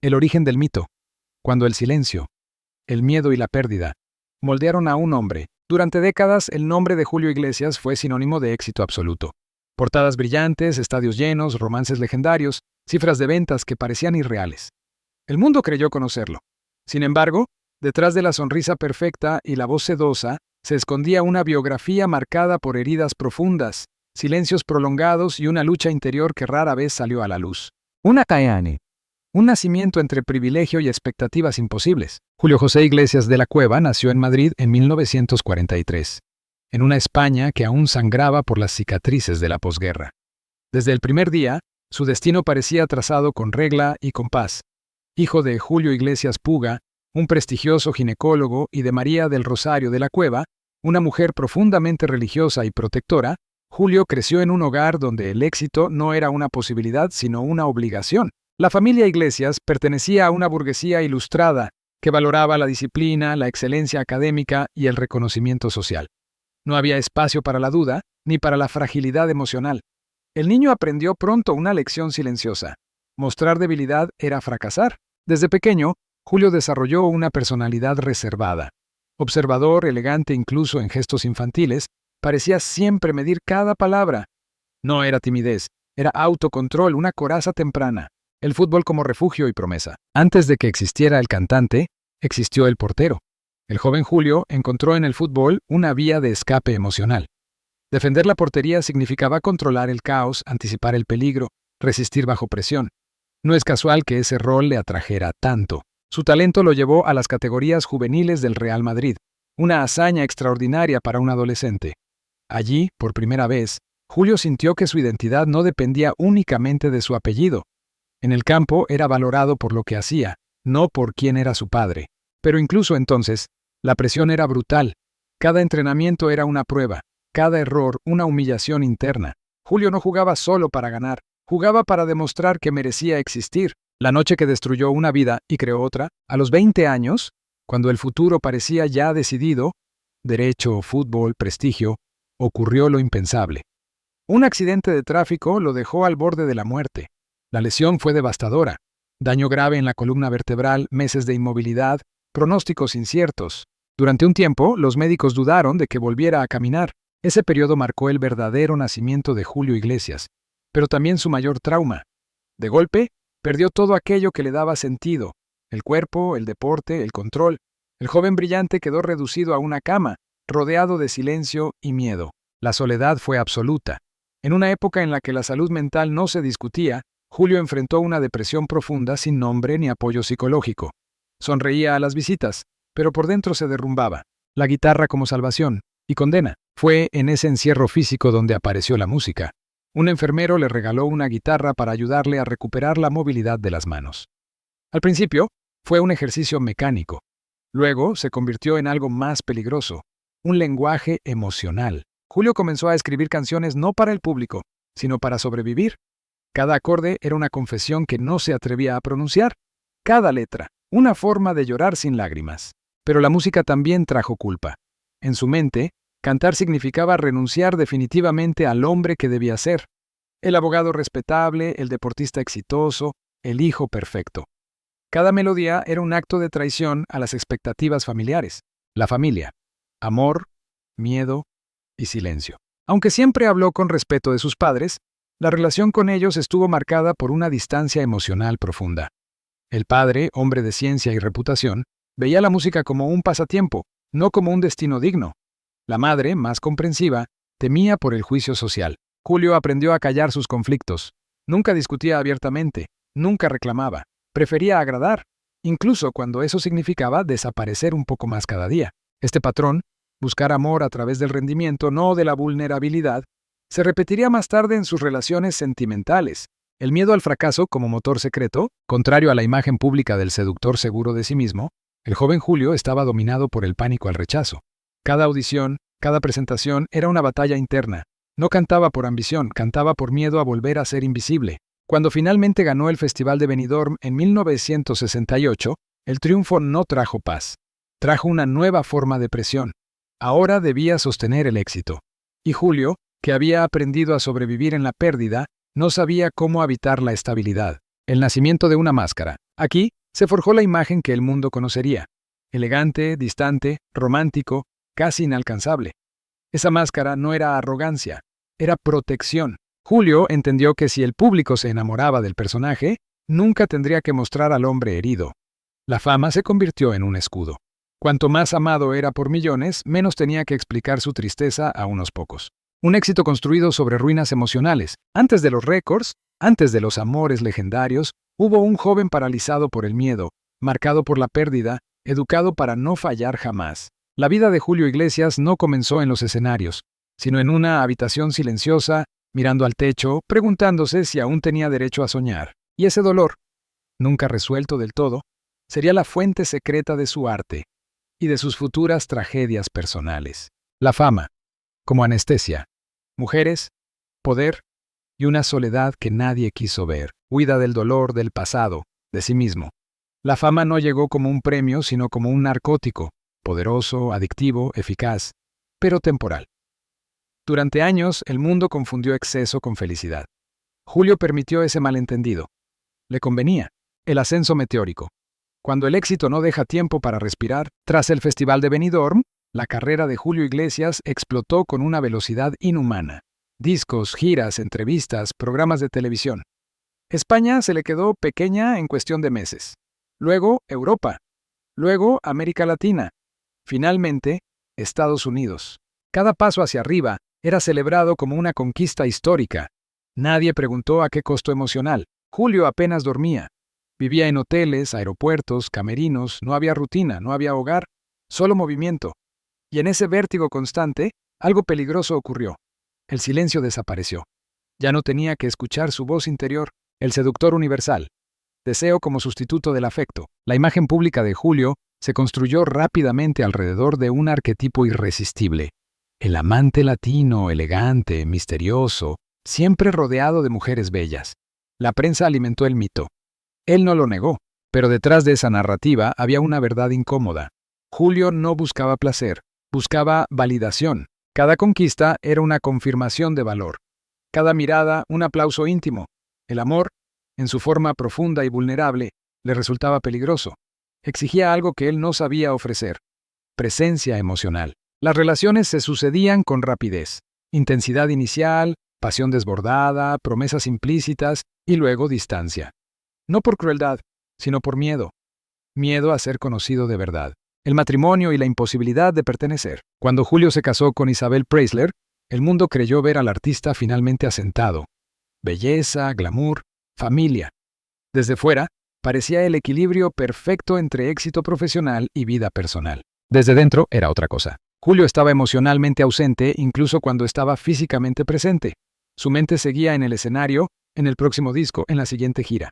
El origen del mito. Cuando el silencio, el miedo y la pérdida moldearon a un hombre. Durante décadas, el nombre de Julio Iglesias fue sinónimo de éxito absoluto. Portadas brillantes, estadios llenos, romances legendarios, cifras de ventas que parecían irreales. El mundo creyó conocerlo. Sin embargo, detrás de la sonrisa perfecta y la voz sedosa, se escondía una biografía marcada por heridas profundas, silencios prolongados y una lucha interior que rara vez salió a la luz. Una Caeane. Un nacimiento entre privilegio y expectativas imposibles. Julio José Iglesias de la Cueva nació en Madrid en 1943, en una España que aún sangraba por las cicatrices de la posguerra. Desde el primer día, su destino parecía trazado con regla y compás. Hijo de Julio Iglesias Puga, un prestigioso ginecólogo, y de María del Rosario de la Cueva, una mujer profundamente religiosa y protectora, Julio creció en un hogar donde el éxito no era una posibilidad sino una obligación. La familia Iglesias pertenecía a una burguesía ilustrada que valoraba la disciplina, la excelencia académica y el reconocimiento social. No había espacio para la duda ni para la fragilidad emocional. El niño aprendió pronto una lección silenciosa. Mostrar debilidad era fracasar. Desde pequeño, Julio desarrolló una personalidad reservada. Observador, elegante incluso en gestos infantiles, parecía siempre medir cada palabra. No era timidez, era autocontrol, una coraza temprana. El fútbol como refugio y promesa. Antes de que existiera el cantante, existió el portero. El joven Julio encontró en el fútbol una vía de escape emocional. Defender la portería significaba controlar el caos, anticipar el peligro, resistir bajo presión. No es casual que ese rol le atrajera tanto. Su talento lo llevó a las categorías juveniles del Real Madrid, una hazaña extraordinaria para un adolescente. Allí, por primera vez, Julio sintió que su identidad no dependía únicamente de su apellido. En el campo era valorado por lo que hacía, no por quién era su padre. Pero incluso entonces, la presión era brutal. Cada entrenamiento era una prueba, cada error una humillación interna. Julio no jugaba solo para ganar, jugaba para demostrar que merecía existir. La noche que destruyó una vida y creó otra, a los 20 años, cuando el futuro parecía ya decidido, derecho, fútbol, prestigio, ocurrió lo impensable. Un accidente de tráfico lo dejó al borde de la muerte. La lesión fue devastadora. Daño grave en la columna vertebral, meses de inmovilidad, pronósticos inciertos. Durante un tiempo, los médicos dudaron de que volviera a caminar. Ese periodo marcó el verdadero nacimiento de Julio Iglesias, pero también su mayor trauma. De golpe, perdió todo aquello que le daba sentido: el cuerpo, el deporte, el control. El joven brillante quedó reducido a una cama, rodeado de silencio y miedo. La soledad fue absoluta. En una época en la que la salud mental no se discutía, Julio enfrentó una depresión profunda sin nombre ni apoyo psicológico. Sonreía a las visitas, pero por dentro se derrumbaba. La guitarra como salvación y condena. Fue en ese encierro físico donde apareció la música. Un enfermero le regaló una guitarra para ayudarle a recuperar la movilidad de las manos. Al principio, fue un ejercicio mecánico. Luego se convirtió en algo más peligroso, un lenguaje emocional. Julio comenzó a escribir canciones no para el público, sino para sobrevivir. Cada acorde era una confesión que no se atrevía a pronunciar. Cada letra, una forma de llorar sin lágrimas. Pero la música también trajo culpa. En su mente, cantar significaba renunciar definitivamente al hombre que debía ser. El abogado respetable, el deportista exitoso, el hijo perfecto. Cada melodía era un acto de traición a las expectativas familiares. La familia. Amor, miedo y silencio. Aunque siempre habló con respeto de sus padres, la relación con ellos estuvo marcada por una distancia emocional profunda. El padre, hombre de ciencia y reputación, veía la música como un pasatiempo, no como un destino digno. La madre, más comprensiva, temía por el juicio social. Julio aprendió a callar sus conflictos. Nunca discutía abiertamente, nunca reclamaba. Prefería agradar, incluso cuando eso significaba desaparecer un poco más cada día. Este patrón, buscar amor a través del rendimiento, no de la vulnerabilidad, se repetiría más tarde en sus relaciones sentimentales. El miedo al fracaso como motor secreto, contrario a la imagen pública del seductor seguro de sí mismo, el joven Julio estaba dominado por el pánico al rechazo. Cada audición, cada presentación era una batalla interna. No cantaba por ambición, cantaba por miedo a volver a ser invisible. Cuando finalmente ganó el Festival de Benidorm en 1968, el triunfo no trajo paz. Trajo una nueva forma de presión. Ahora debía sostener el éxito. Y Julio, que había aprendido a sobrevivir en la pérdida, no sabía cómo habitar la estabilidad. El nacimiento de una máscara. Aquí se forjó la imagen que el mundo conocería: elegante, distante, romántico, casi inalcanzable. Esa máscara no era arrogancia, era protección. Julio entendió que si el público se enamoraba del personaje, nunca tendría que mostrar al hombre herido. La fama se convirtió en un escudo. Cuanto más amado era por millones, menos tenía que explicar su tristeza a unos pocos. Un éxito construido sobre ruinas emocionales. Antes de los récords, antes de los amores legendarios, hubo un joven paralizado por el miedo, marcado por la pérdida, educado para no fallar jamás. La vida de Julio Iglesias no comenzó en los escenarios, sino en una habitación silenciosa, mirando al techo, preguntándose si aún tenía derecho a soñar. Y ese dolor, nunca resuelto del todo, sería la fuente secreta de su arte y de sus futuras tragedias personales. La fama, como anestesia, mujeres, poder y una soledad que nadie quiso ver, huida del dolor, del pasado, de sí mismo. La fama no llegó como un premio, sino como un narcótico, poderoso, adictivo, eficaz, pero temporal. Durante años, el mundo confundió exceso con felicidad. Julio permitió ese malentendido. Le convenía el ascenso meteórico. Cuando el éxito no deja tiempo para respirar, tras el Festival de Benidorm, la carrera de Julio Iglesias explotó con una velocidad inhumana. Discos, giras, entrevistas, programas de televisión. España se le quedó pequeña en cuestión de meses. Luego, Europa. Luego, América Latina. Finalmente, Estados Unidos. Cada paso hacia arriba era celebrado como una conquista histórica. Nadie preguntó a qué costo emocional. Julio apenas dormía. Vivía en hoteles, aeropuertos, camerinos, no había rutina, no había hogar, solo movimiento. Y en ese vértigo constante, algo peligroso ocurrió. El silencio desapareció. Ya no tenía que escuchar su voz interior, el seductor universal. Deseo como sustituto del afecto. La imagen pública de Julio se construyó rápidamente alrededor de un arquetipo irresistible. El amante latino, elegante, misterioso, siempre rodeado de mujeres bellas. La prensa alimentó el mito. Él no lo negó, pero detrás de esa narrativa había una verdad incómoda. Julio no buscaba placer, buscaba validación. Cada conquista era una confirmación de valor. Cada mirada, un aplauso íntimo. El amor, en su forma profunda y vulnerable, le resultaba peligroso. Exigía algo que él no sabía ofrecer: presencia emocional. Las relaciones se sucedían con rapidez. Intensidad inicial, pasión desbordada, promesas implícitas y luego distancia. No por crueldad, sino por miedo. Miedo a ser conocido de verdad. El matrimonio y la imposibilidad de pertenecer. Cuando Julio se casó con Isabel Preisler, el mundo creyó ver al artista finalmente asentado. Belleza, glamour, familia. Desde fuera, parecía el equilibrio perfecto entre éxito profesional y vida personal. Desde dentro era otra cosa. Julio estaba emocionalmente ausente incluso cuando estaba físicamente presente. Su mente seguía en el escenario, en el próximo disco, en la siguiente gira.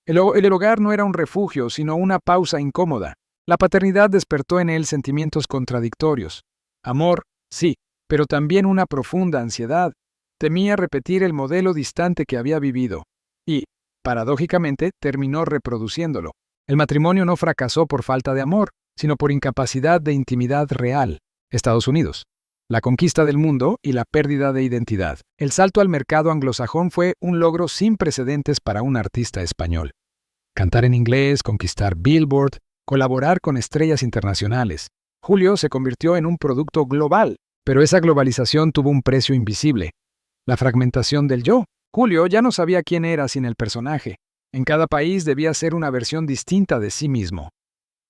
El hogar no era un refugio, sino una pausa incómoda. La paternidad despertó en él sentimientos contradictorios. Amor, sí, pero también una profunda ansiedad. Temía repetir el modelo distante que había vivido. Y, paradójicamente, terminó reproduciéndolo. El matrimonio no fracasó por falta de amor, sino por incapacidad de intimidad real. Estados Unidos. La conquista del mundo y la pérdida de identidad. El salto al mercado anglosajón fue un logro sin precedentes para un artista español. Cantar en inglés, conquistar Billboard, colaborar con estrellas internacionales. Julio se convirtió en un producto global, pero esa globalización tuvo un precio invisible: la fragmentación del yo. Julio ya no sabía quién era sin el personaje. En cada país debía ser una versión distinta de sí mismo.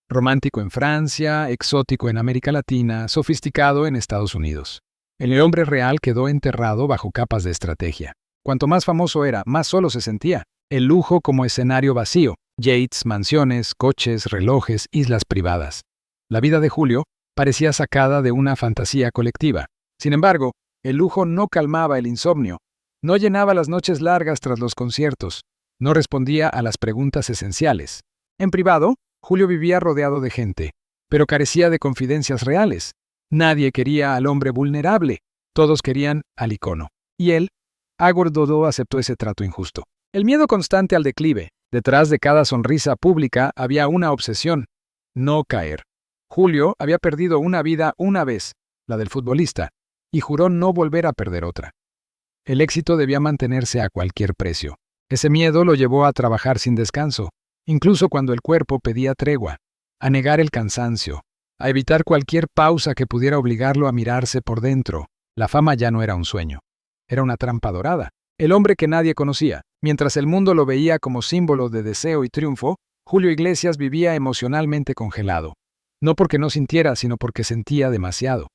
Romántico en Francia, exótico en América Latina, sofisticado en Estados Unidos. El hombre real quedó enterrado bajo capas de estrategia. Cuanto más famoso era, más solo se sentía. El lujo como escenario vacío. Yates, mansiones, coches, relojes, islas privadas. La vida de Julio parecía sacada de una fantasía colectiva. Sin embargo, el lujo no calmaba el insomnio. No llenaba las noches largas tras los conciertos. No respondía a las preguntas esenciales. En privado, Julio vivía rodeado de gente, pero carecía de confidencias reales. Nadie quería al hombre vulnerable. Todos querían al icono. Y él, Agor Dodó, aceptó ese trato injusto. El miedo constante al declive. Detrás de cada sonrisa pública había una obsesión: no caer. Julio había perdido una vida una vez, la del futbolista, y juró no volver a perder otra. El éxito debía mantenerse a cualquier precio. Ese miedo lo llevó a trabajar sin descanso. incluso cuando el cuerpo pedía tregua, a negar el cansancio, a evitar cualquier pausa que pudiera obligarlo a mirarse por dentro. La fama ya no era un sueño, era una trampa dorada. El hombre que nadie conocía, mientras el mundo lo veía como símbolo de deseo y triunfo, Julio Iglesias vivía emocionalmente congelado. No porque no sintiera, sino porque sentía demasiado.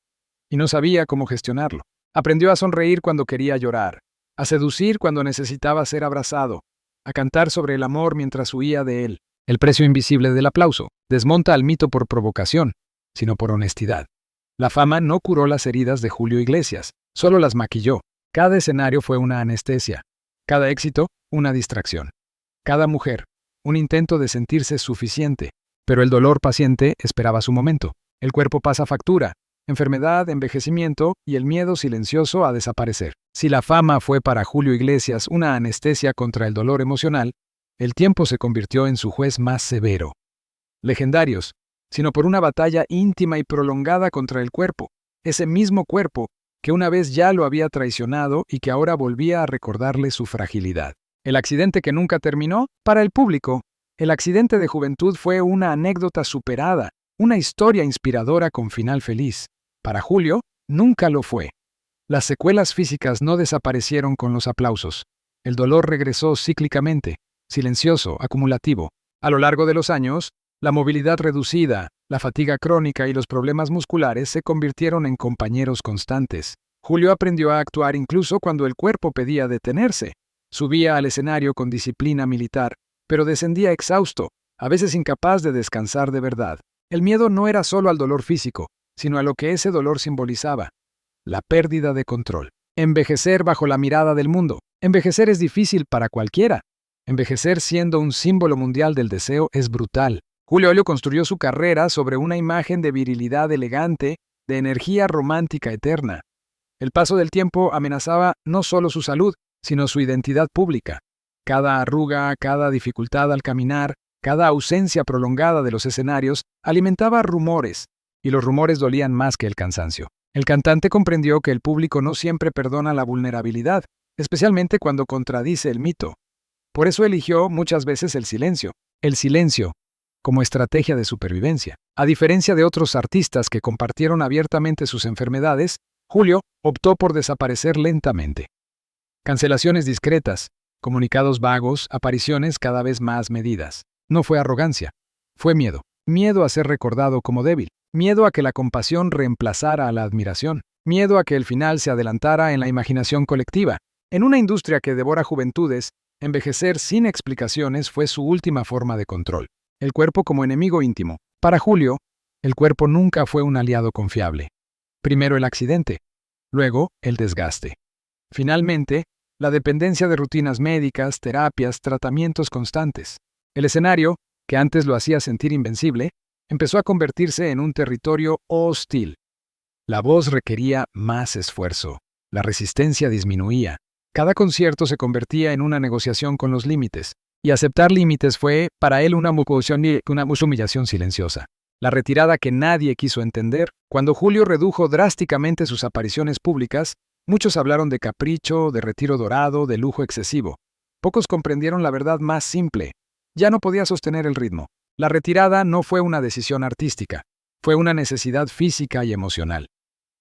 Y no sabía cómo gestionarlo. Aprendió a sonreír cuando quería llorar, a seducir cuando necesitaba ser abrazado, a cantar sobre el amor mientras huía de él. El precio invisible del aplauso desmonta al mito por provocación, sino por honestidad. La fama no curó las heridas de Julio Iglesias, solo las maquilló. Cada escenario fue una anestesia, cada éxito, una distracción. Cada mujer, un intento de sentirse suficiente. Pero el dolor paciente esperaba su momento. El cuerpo pasa factura, enfermedad, envejecimiento y el miedo silencioso a desaparecer. Si la fama fue para Julio Iglesias una anestesia contra el dolor emocional, el tiempo se convirtió en su juez más severo. Legendarios, sino por una batalla íntima y prolongada contra el cuerpo, ese mismo cuerpo que una vez ya lo había traicionado y que ahora volvía a recordarle su fragilidad. El accidente que nunca terminó, para el público, el accidente de juventud fue una anécdota superada, una historia inspiradora con final feliz. Para Julio, nunca lo fue. Las secuelas físicas no desaparecieron con los aplausos. El dolor regresó cíclicamente, silencioso, acumulativo. A lo largo de los años, la movilidad reducida, la fatiga crónica y los problemas musculares se convirtieron en compañeros constantes. Julio aprendió a actuar incluso cuando el cuerpo pedía detenerse. Subía al escenario con disciplina militar, pero descendía exhausto, a veces incapaz de descansar de verdad. El miedo no era solo al dolor físico, sino a lo que ese dolor simbolizaba: la pérdida de control. Envejecer bajo la mirada del mundo. Envejecer es difícil para cualquiera. Envejecer siendo un símbolo mundial del deseo es brutal. Julio Olio construyó su carrera sobre una imagen de virilidad elegante, de energía romántica eterna. El paso del tiempo amenazaba no solo su salud, sino su identidad pública. Cada arruga, cada dificultad al caminar, cada ausencia prolongada de los escenarios alimentaba rumores, y los rumores dolían más que el cansancio. El cantante comprendió que el público no siempre perdona la vulnerabilidad, especialmente cuando contradice el mito. Por eso eligió muchas veces el silencio como estrategia de supervivencia. A diferencia de otros artistas que compartieron abiertamente sus enfermedades, Julio optó por desaparecer lentamente. Cancelaciones discretas, comunicados vagos, apariciones cada vez más medidas. No fue arrogancia, fue miedo. Miedo a ser recordado como débil. Miedo a que la compasión reemplazara a la admiración. Miedo a que el final se adelantara en la imaginación colectiva. En una industria que devora juventudes, envejecer sin explicaciones fue su última forma de control. El cuerpo como enemigo íntimo. Para Julio, el cuerpo nunca fue un aliado confiable. Primero el accidente, luego el desgaste. Finalmente, la dependencia de rutinas médicas, terapias, tratamientos constantes. El escenario, que antes lo hacía sentir invencible, empezó a convertirse en un territorio hostil. La voz requería más esfuerzo. La resistencia disminuía. Cada concierto se convertía en una negociación con los límites. Y aceptar límites fue, para él, una humillación silenciosa. La retirada que nadie quiso entender. Cuando Julio redujo drásticamente sus apariciones públicas, muchos hablaron de capricho, de retiro dorado, de lujo excesivo. Pocos comprendieron la verdad más simple. Ya no podía sostener el ritmo. La retirada no fue una decisión artística, fue una necesidad física y emocional.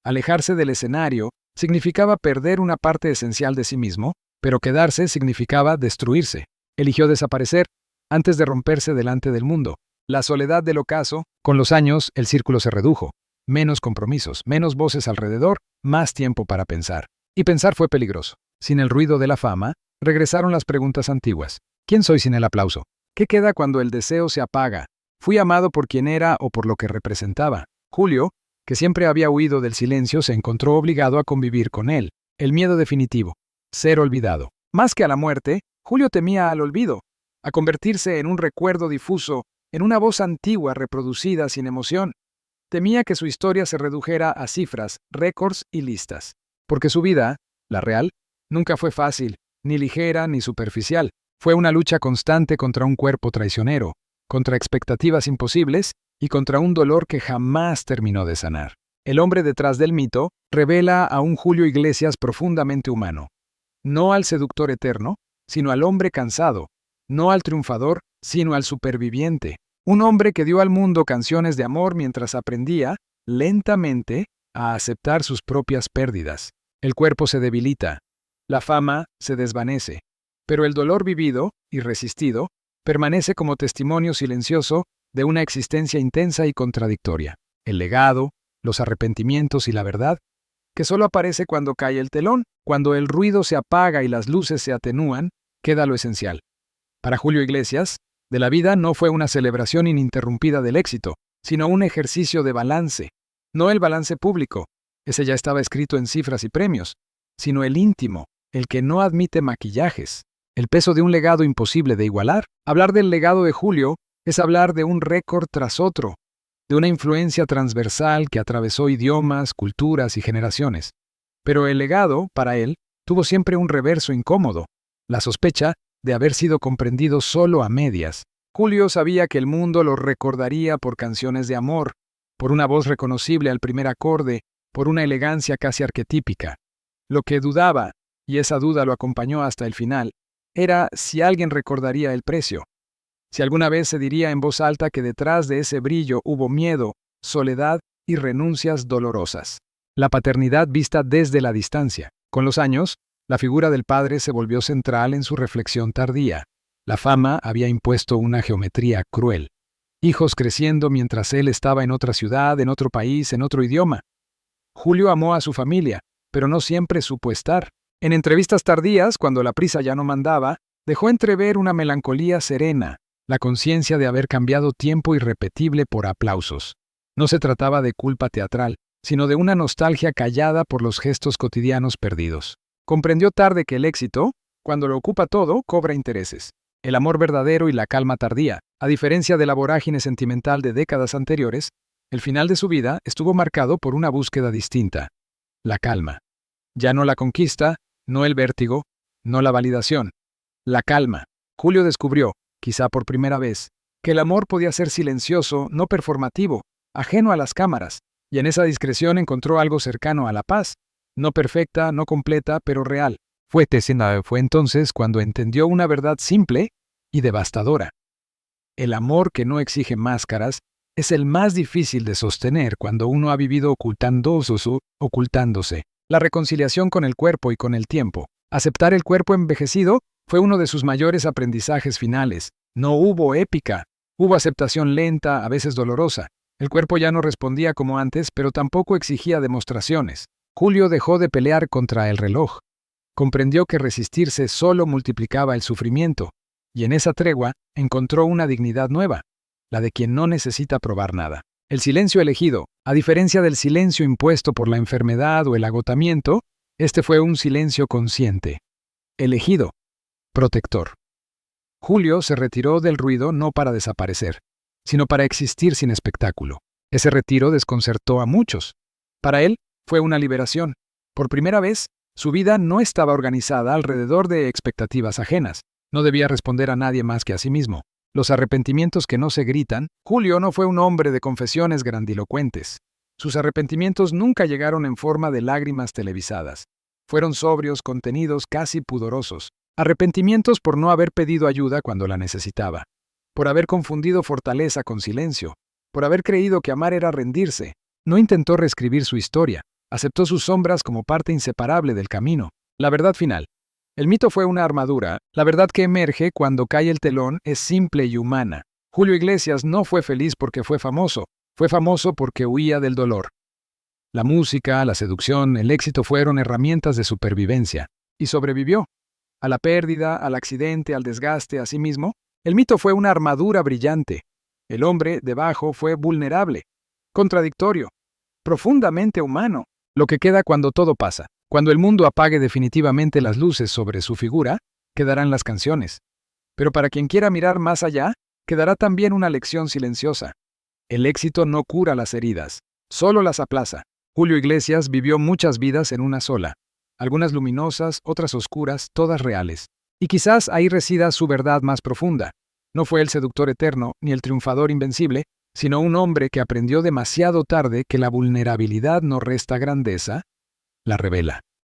Alejarse del escenario significaba perder una parte esencial de sí mismo, pero quedarse significaba destruirse. Eligió desaparecer antes de romperse delante del mundo. La soledad del ocaso. Con los años, el círculo se redujo. Menos compromisos, menos voces alrededor, más tiempo para pensar. Y pensar fue peligroso. Sin el ruido de la fama, regresaron las preguntas antiguas. ¿Quién soy sin el aplauso? ¿Qué queda cuando el deseo se apaga? ¿Fui amado por quien era o por lo que representaba? Julio, que siempre había huido del silencio, se encontró obligado a convivir con él. El miedo definitivo. Ser olvidado. Más que a la muerte, Julio temía al olvido, a convertirse en un recuerdo difuso, en una voz antigua reproducida sin emoción. Temía que su historia se redujera a cifras, récords y listas. Porque su vida, la real, nunca fue fácil, ni ligera ni superficial. Fue una lucha constante contra un cuerpo traicionero, contra expectativas imposibles y contra un dolor que jamás terminó de sanar. El hombre detrás del mito revela a un Julio Iglesias profundamente humano. No al seductor eterno, sino al hombre cansado, no al triunfador, sino al superviviente. Un hombre que dio al mundo canciones de amor mientras aprendía, lentamente, a aceptar sus propias pérdidas. El cuerpo se debilita, la fama se desvanece, pero el dolor vivido y resistido permanece como testimonio silencioso de una existencia intensa y contradictoria. El legado, los arrepentimientos y la verdad, que solo aparece cuando cae el telón, cuando el ruido se apaga y las luces se atenúan, queda lo esencial. Para Julio Iglesias, de la vida no fue una celebración ininterrumpida del éxito, sino un ejercicio de balance. No el balance público, ese ya estaba escrito en cifras y premios, sino el íntimo, el que no admite maquillajes. El peso de un legado imposible de igualar. Hablar del legado de Julio es hablar de un récord tras otro, de una influencia transversal que atravesó idiomas, culturas y generaciones. Pero el legado, para él, tuvo siempre un reverso incómodo, la sospecha de haber sido comprendido solo a medias. Julio sabía que el mundo lo recordaría por canciones de amor, por una voz reconocible al primer acorde, por una elegancia casi arquetípica. Lo que dudaba, y esa duda lo acompañó hasta el final, era si alguien recordaría el precio. Si alguna vez se diría en voz alta que detrás de ese brillo hubo miedo, soledad y renuncias dolorosas. La paternidad vista desde la distancia. Con los años, la figura del padre se volvió central en su reflexión tardía. La fama había impuesto una geometría cruel. Hijos creciendo mientras él estaba en otra ciudad, en otro país, en otro idioma. Julio amó a su familia, pero no siempre supo estar. En entrevistas tardías, cuando la prisa ya no mandaba, dejó entrever una melancolía serena, la conciencia de haber cambiado tiempo irrepetible por aplausos. No se trataba de culpa teatral, sino de una nostalgia callada por los gestos cotidianos perdidos. Comprendió tarde que el éxito, cuando lo ocupa todo, cobra intereses. El amor verdadero y la calma tardía, a diferencia de la vorágine sentimental de décadas anteriores, el final de su vida estuvo marcado por una búsqueda distinta: la calma. Ya no la conquista, no el vértigo, no la validación. La calma. Julio descubrió, quizá por primera vez, que el amor podía ser silencioso, no performativo, ajeno a las cámaras, y en esa discreción encontró algo cercano a la paz, no perfecta, no completa, pero real. Fue entonces cuando entendió una verdad simple y devastadora. El amor que no exige máscaras es el más difícil de sostener cuando uno ha vivido ocultándose. La reconciliación con el cuerpo y con el tiempo. Aceptar el cuerpo envejecido fue uno de sus mayores aprendizajes finales. No hubo épica, hubo aceptación lenta, a veces dolorosa. El cuerpo ya no respondía como antes, pero tampoco exigía demostraciones. Julio dejó de pelear contra el reloj. Comprendió que resistirse solo multiplicaba el sufrimiento, y en esa tregua encontró una dignidad nueva, la de quien no necesita probar nada. El silencio elegido, a diferencia del silencio impuesto por la enfermedad o el agotamiento, este fue un silencio consciente. Elegido. Protector. Julio se retiró del ruido no para desaparecer, sino para existir sin espectáculo. Ese retiro desconcertó a muchos. Para él, fue una liberación. Por primera vez, su vida no estaba organizada alrededor de expectativas ajenas. No debía responder a nadie más que a sí mismo. Los arrepentimientos que no se gritan. Julio no fue un hombre de confesiones grandilocuentes. Sus arrepentimientos nunca llegaron en forma de lágrimas televisadas. Fueron sobrios, contenidos, casi pudorosos. Arrepentimientos por no haber pedido ayuda cuando la necesitaba. Por haber confundido fortaleza con silencio. Por haber creído que amar era rendirse. No intentó reescribir su historia. Aceptó sus sombras como parte inseparable del camino. La verdad final. El mito fue una armadura. La verdad que emerge cuando cae el telón es simple y humana. Julio Iglesias no fue feliz porque fue famoso. Fue famoso porque huía del dolor. La música, la seducción, el éxito fueron herramientas de supervivencia. Y sobrevivió. A la pérdida, al accidente, al desgaste, a sí mismo. El mito fue una armadura brillante. El hombre, debajo, fue vulnerable, contradictorio, profundamente humano. Lo que queda cuando todo pasa, cuando el mundo apague definitivamente las luces sobre su figura, quedarán las canciones. Pero para quien quiera mirar más allá, quedará también una lección silenciosa. El éxito no cura las heridas, solo las aplaza. Julio Iglesias vivió muchas vidas en una sola. Algunas luminosas, otras oscuras, todas reales. Y quizás ahí resida su verdad más profunda. No fue el seductor eterno, ni el triunfador invencible, sino un hombre que aprendió demasiado tarde que la vulnerabilidad no resta grandeza, la revela.